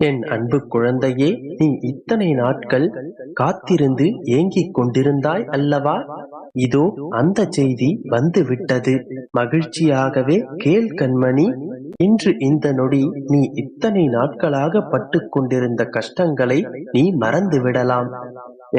என் அன்பு குழந்தையே, நீ இத்தனை நாட்கள் காத்திருந்து ஏங்கிக் கொண்டிருந்தாய் அல்லவா? இதோ அந்த செய்தி வந்து விட்டது. மகிழ்ச்சியாகவே கேள் கண்மணி. இன்று இந்த நொடி நீ இத்தனை நாட்களாக பட்டு கொண்டிருந்த கஷ்டங்களை நீ மறந்து விடலாம்.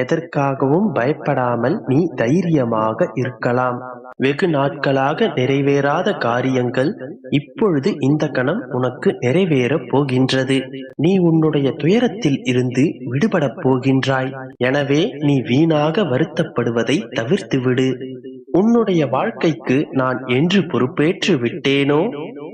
எதற்காகவும் பயப்படாமல் நீ தைரியமாக இருக்கலாம். வெகு நாட்களாக நிறைவேறாத காரியங்கள் இப்பொழுது இந்த கணம் உனக்கு நிறைவேறப் போகின்றது. நீ உன்னுடைய துயரத்தில் இருந்து விடுபடப் போகின்றாய். எனவே நீ வீணாக வருத்தப்படுவதை தவிர்த்து விடு. உன்னுடைய வாழ்க்கைக்கு நான் என்று பொறுப்பேற்று விட்டேனோ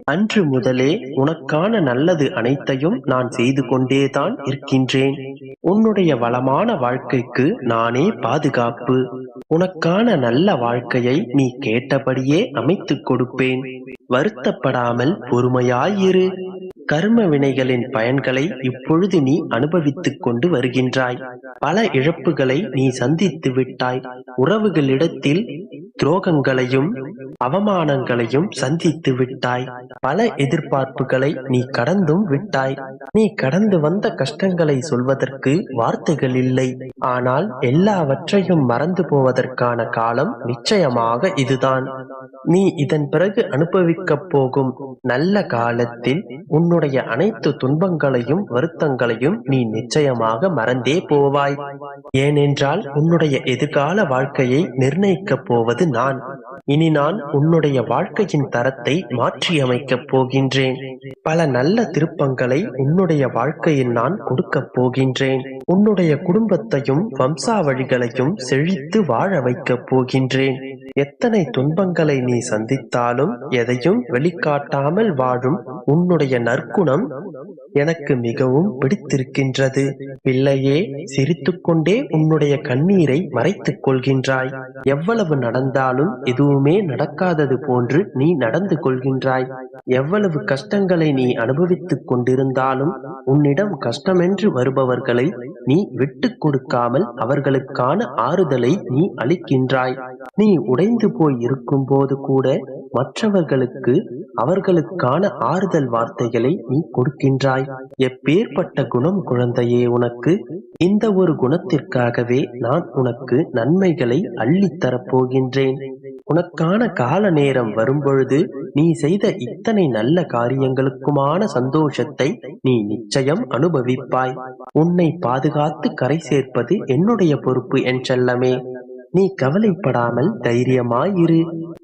அன்று முதலே உனக்கான நல்லது அனைத்தையும் நான் செய்து கொண்டேதான் இருக்கின்றேன். உன்னுடைய வளமான வாழ்க்கைக்கு நானே பாதுகாப்பு. உனக்கான நல்ல வாழ்க்கையை நீ கேட்டபடியே அமைத்துக் கொடுப்பேன். வருத்தப்படாமல் பொறுமையாயிரு. கர்ம வினைகளின் பயன்களை இப்பொழுது நீ அனுபவித்துக் கொண்டு வருகின்றாய். பல இழப்புகளை நீ சந்தித்து விட்டாய். உறவுகளிடத்தில் துரோகங்களையும் அவமானங்களையும் சந்தித்து விட்டாய். பல எதிர்பார்ப்புகளை நீ கடந்தும் விட்டாய். நீ கடந்து வந்த கஷ்டங்களை சொல்வதற்கு வார்த்தைகள் இல்லை. ஆனால் எல்லாவற்றையும் மறந்து போவதற்கான காலம் நிச்சயமாக இதுதான். நீ இதன் பிறகு அனுபவிக்கப் போகும் நல்ல காலத்தில் உன்னுடைய அனைத்து துன்பங்களையும் வருத்தங்களையும் நீ நிச்சயமாக மறந்தே போவாய். ஏனென்றால் உன்னுடைய எதிர்கால வாழ்க்கையை நிர்ணயிக்கப் போவது நான். இனி நான் உன்னுடைய வாழ்க்கையின் தரத்தை மாற்றியமைக்கப் போகின்றேன். பல நல்ல திருப்பங்களை உன்னுடைய வாழ்க்கையில் நான் கொடுக்கப் போகின்றேன். உன்னுடைய குடும்பத்தையும் வம்சாவழிகளையும் செழித்து வாழ வைக்கப் போகின்றேன். எத்தனை துன்பங்களை நீ சந்தித்தாலும் எதையும் வெளிக்காட்டாமல் வாழும் உன்னுடைய நற்குணம் எனக்கு மிகவும் பிடித்திருக்கின்றது. பிள்ளையே, சிரித்துக்கொண்டே உன்னுடைய கண்ணீரை மறைத்துக் கொள்கின்றாய். எவ்வளவு நடந்தாலும் எதுவுமே நடக்காதது போன்று நீ நடந்து கொள்கின்றாய். எவ்வளவு கஷ்டங்களை நீ அனுபவித்துக் கொண்டிருந்தாலும் உன்னிடம் கஷ்டமென்று வருபவர்களை நீ விட்டு கொடுக்காமல் அவர்களுக்கான ஆறுதலை நீ அளிக்கின்றாய். நீ உடைந்து போய் இருக்கும் போது கூட மற்றவர்களுக்கு அவர்களுக்கான ஆறுதல் வார்த்தைகளை நீ கொடுக்கின்றாய். எப்பேற்பட்ட குணம் குழந்தையே உனக்கு! இந்த ஒரு குணத்திற்காகவே நான் உனக்கு நன்மைகளை அள்ளித்தரப் போகின்றேன். உனக்கான கால நேரம் வரும்பொழுது நீ செய்த இத்தனை நல்ல காரியங்களுக்குமான சந்தோஷத்தை நீ நிச்சயம் அனுபவிப்பாய். உன்னை பாதுகாத்து கரை சேர்ப்பது என்னுடைய பொறுப்பு என் செல்லமே. நீ கவலைப்படாமல் தைரியமாயிரு.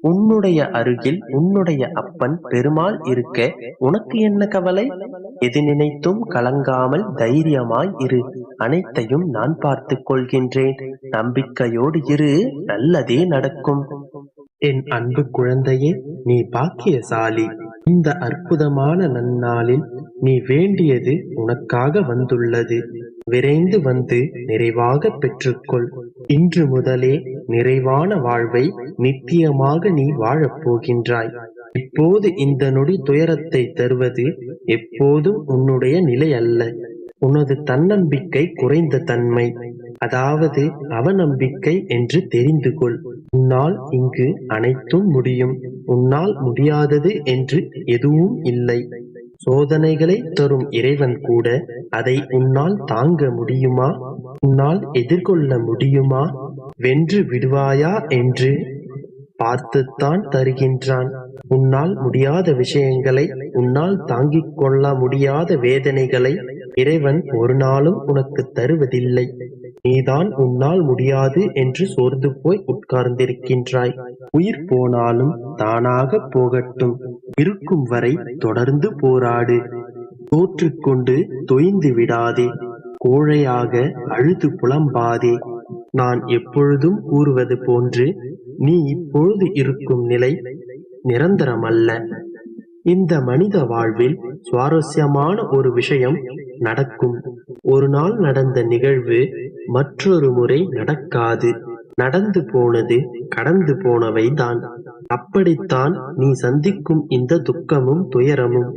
உன்னுடைய அருகில் உன்னுடைய அப்பன் பெருமாள் இருக்க உனக்கு என்ன கவலை? எது நினைத்தும் கலங்காமல் தைரியமாய் இரு. அனைத்தையும் நான் பார்த்துக் கொள்கின்றேன். நம்பிக்கையோடு இரு, நல்லதே நடக்கும். என் அன்பு குழந்தையே, நீ பாக்கியசாலி. இந்த அற்புதமான நன்னாளில் நீ வேண்டியது உனக்காக வந்துள்ளது. விரைந்து வந்து நிறைவாக பெற்றுக்கொள். இன்று முதலே நிறைவான வாழ்வை நித்தியமாக நீ வாழப் போகின்றாய். இப்போது இந்த நொடி துயரத்தை தருவது எப்போதும் உன்னுடைய நிலை அல்ல. உனது தன்னம்பிக்கை குறைந்த தன்மை, அதாவது அவநம்பிக்கை என்று தெரிந்து கொள். உன்னால் இங்கு அனைத்தும் முடியும். உன்னால் முடியாதது என்று எதுவும் இல்லை. சோதனைகளை தரும் இறைவன் கூட அதை உன்னால் தாங்க முடியுமா? உன்னால் எதிர்கொள்ள முடியுமா? வென்று விடுவாயா என்று பார்த்துத்தான் தருகின்றான். உன்னால் முடியாத விஷயங்களை, உன்னால் தாங்கிக் கொள்ள முடியாத வேதனைகளை இறைவன் ஒரு நாளும் உனக்கு தருவதில்லை. நீதான் உன்னால் முடியாது என்று சோர்ந்து போய் உட்கார்ந்திருக்கின்றாய். உயிர் போனாலும் தானாக போகட்டும். இருக்கும் வரை தொடர்ந்து போராடு. தோற்றுக்கொண்டு தொய்ந்து விடாதே. கோழையாக அழுது புலம்பாதே. நான் எப்பொழுதும் கூறுவது போன்று நீ இப்பொழுது இருக்கும் நிலை நிரந்தரமல்ல. இந்த மனித வாழ்வில் சுவாரஸ்யமான ஒரு விஷயம் நடக்கும். ஒரு நாள் நடந்த நிகழ்வு மற்றொரு முறை நடக்காது. நடந்து போனது கடந்து போனவைதான். அப்படித்தான் நீ சந்திக்கும் இந்த துக்கமும் துயரமும்.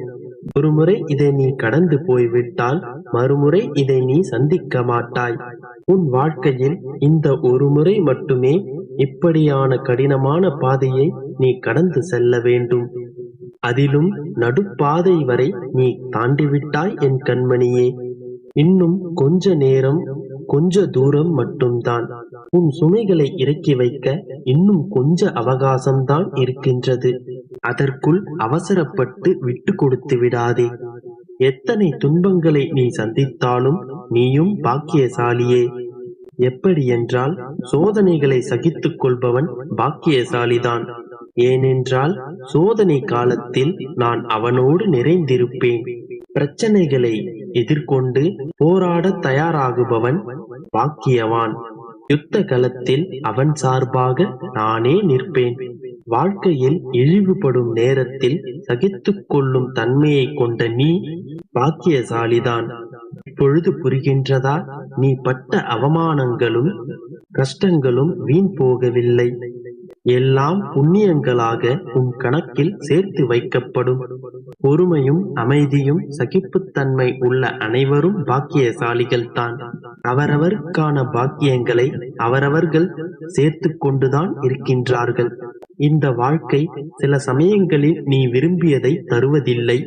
ஒருமுறை இதை நீ கடந்து போய்விட்டால் மறுமுறை இதை நீ சந்திக்க மாட்டாய். உன் வாழ்க்கையில் இந்த ஒரு முறை மட்டுமே இப்படியான கடினமான பாதையை நீ கடந்து செல்ல வேண்டும். அதிலும் நடுப்பாதை வரை நீ தாண்டிவிட்டாய் என் கண்மணியே. இன்னும் கொஞ்ச நேரம், கொஞ்ச தூரம் மட்டும்தான். உன் சுமைகளை இறக்கி வைக்க இன்னும் கொஞ்ச அவகாசம்தான் இருக்கின்றது. அதற்குள் அவசரப்பட்டு விட்டு கொடுத்து விடாதே. எத்தனை துன்பங்களை நீ சந்தித்தாலும் நீயும் பாக்கியசாலியே. எப்படியென்றால், சோதனைகளை சகித்துக் கொள்பவன் பாக்கியசாலிதான். ஏனென்றால் சோதனை காலத்தில் நான் அவனோடு நிறைந்திருப்பேன். பிரச்சனைகளை எதிர்கொண்டு போராட தயாராகுபவன் பாக்கியவான். யுத்த களத்தில் அவன் சார்பாக நானே நிற்பேன். வாழ்க்கையில் இழிவுபடும் நேரத்தில் சகித்துக் கொள்ளும் தன்மையை கொண்ட நீ பாக்கியசாலிதான். இப்பொழுது புரிகின்றதா? நீ பட்ட அவமானங்களும் கஷ்டங்களும் வீண் போகவில்லை. எல்லாம் புண்ணியங்களாக உன் கணக்கில் சேர்த்து வைக்கப்படும். பொறுமையும் அமைதியும் சகிப்புத்தன்மை உள்ள அனைவரும் பாக்கியசாலிகள்தான். அவரவருக்கான பாக்கியங்களை அவரவர்கள் சேர்த்து கொண்டுதான் இருக்கின்றார்கள். இந்த வாழ்க்கை சில சமயங்களில் நீ விரும்பியதை தருவதில்லை.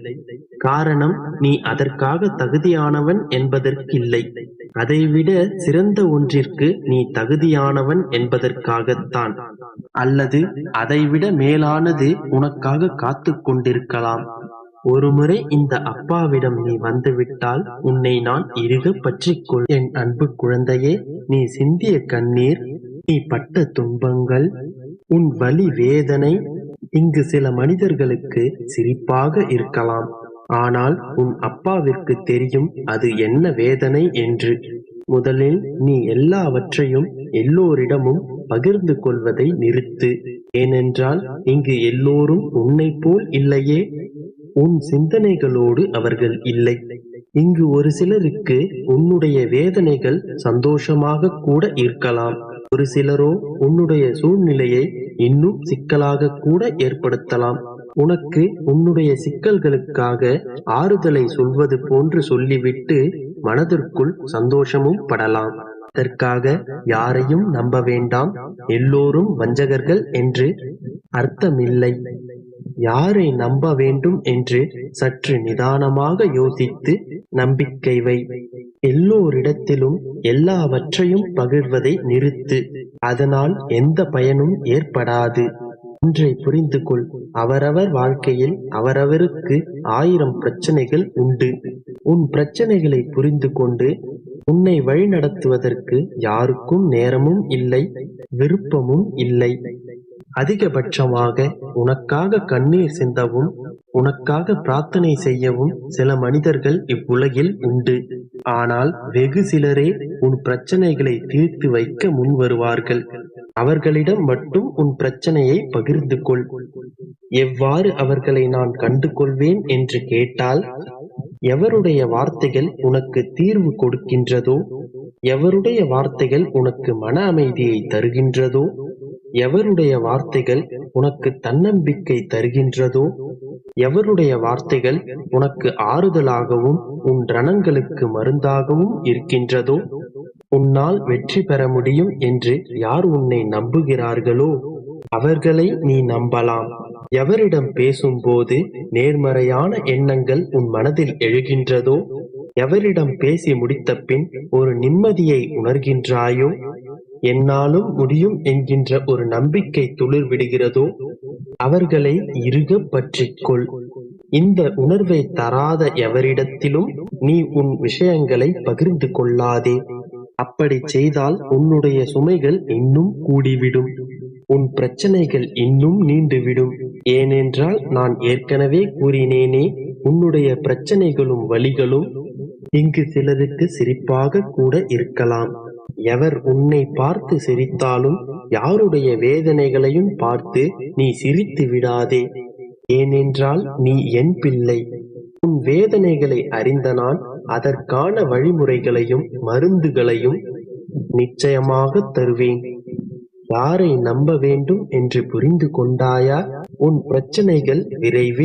காரணம், நீ அதற்காக தகுதியானவன் என்பதற்கில்லை. அதைவிட சிறந்த ஒன்றிற்கு நீ தகுதியானவன் என்பதற்காகத்தான். அல்லது அதைவிட மேலானது உனக்காக காத்து கொண்டிருக்கலாம். ஒருமுறை இந்த அப்பாவிடம் நீ வந்துவிட்டால் உன்னை நான் இறுக பற்றிக்கொள். என் அன்பு குழந்தையே, நீ சிந்திய கண்ணீர், நீ பட்ட துன்பங்கள், உன் வலி வேதனை இங்கு சில மனிதர்களுக்கு சிரிப்பாக இருக்கலாம். ஆனால் உன் அப்பாவிற்கு தெரியும் அது என்ன வேதனை என்று. முதலில் நீ எல்லாவற்றையும் எல்லோரிடமும் பகிர்ந்து கொள்வதை நிறுத்து. ஏனென்றால் இங்கு எல்லோரும் உன்னை போல் இல்லையே. உன் சிந்தனைகளோடு அவர்கள் இல்லை. இங்கு ஒரு சிலருக்கு உன்னுடைய வேதனைகள் சந்தோஷமாக கூட இருக்கலாம். ஒரு சிலரோ உன்னுடைய சூழ்நிலையை இன்னும் சிக்கலாக கூட ஏற்படுத்தலாம். உனக்கு உன்னுடைய சிக்கல்களுக்காக ஆறுதலை சொல்வது போன்று சொல்லிவிட்டு மனதிற்குள் சந்தோஷமும் படலாம். அதற்காக யாரையும் நம்ப வேண்டாம், எல்லோரும் வஞ்சகர்கள் என்று அர்த்தமில்லை. யாரை நம்ப வேண்டும் என்று சற்று நிதானமாக யோசித்து நம்பிக்கை வை. எல்லோரிடத்திலும் எல்லாவற்றையும் பகிர்வதை நிறுத்து. அதனால் எந்த பயனும் ஏற்படாது. ஒன்றை புரிந்து கொள், அவரவர் வாழ்க்கையில் அவரவருக்கு 1000 பிரச்சனைகள் உண்டு. உன் பிரச்சனைகளை புரிந்து கொண்டு உன்னை வழிநடத்துவதற்கு யாருக்கும் நேரமும் இல்லை, விருப்பமும் இல்லை. அதிகபட்சமாக உனக்காக கண்ணீர் சிந்தவும் உனக்காக பிரார்த்தனை செய்யவும் சில மனிதர்கள் இவ்வுலகில் உண்டு. ஆனால் வெகு சிலரே உன் பிரச்சனைகளை தீர்த்து வைக்க முன் வருவார்கள். அவர்களிடம் மட்டும் உன் பிரச்சனையை பகிர்ந்து கொள். எவ்வாறு அவர்களை நான் கண்டு கொள்வேன் என்று கேட்டால், எவருடைய வார்த்தைகள் உனக்கு தீர்வு கொடுக்கின்றதோ, எவருடைய வார்த்தைகள் உனக்கு மன அமைதியை தருகின்றதோ, எவருடைய வார்த்தைகள் உனக்கு தன்னம்பிக்கை தருகின்றதோ, எவருடைய வார்த்தைகள் உனக்கு ஆறுதலாகவும் உன் ரணங்களுக்கு மருந்தாகவும் இருக்கின்றதோ, உன்னால் வெற்றி பெற முடியும் என்று யார் உன்னை நம்புகிறார்களோ அவர்களை நீ நம்பலாம். எவரிடம் பேசும்போது நேர்மறையான எண்ணங்கள் உன் மனதில் எழுகின்றதோ, எவரிடம் பேசி முடித்த பின் ஒரு நிம்மதியை உணர்கின்றாயோ, என்னாலும் முடியும் என்கின்ற ஒரு நம்பிக்கை துளிர் விடுகிறதோ, அவர்களை இறுக பற்றிக்கொள். இந்த உணர்வை தராத எவரிடத்திலும் நீ உன் விஷயங்களை பகிர்ந்து கொள்ளாதே. அப்படி செய்தால் உன்னுடைய சுமைகள் இன்னும் கூடிவிடும், உன் பிரச்சனைகள் இன்னும் நீண்டுவிடும். ஏனென்றால் நான் ஏற்கனவே கூறினேனே, உன்னுடைய பிரச்சனைகளும் வலிகளும் இங்கு சிலருக்கு சிரிப்பாக கூட இருக்கலாம். எவர் உன்னை பார்த்து சிரித்தாலும் யாருடைய வேதனைகளையும் பார்த்து நீ சிரித்து விடாதே. ஏனென்றால் நீ என் பிள்ளை. உன் வேதனைகளை அறிந்த நான் அதற்கான வழிமுறைகளையும் மருந்துகளையும் நிச்சயமாக தருவேன். யாரை நம்ப வேண்டும் என்று புரிந்து கொண்டாயா? உன் பிரச்சனைகள் விரைவில்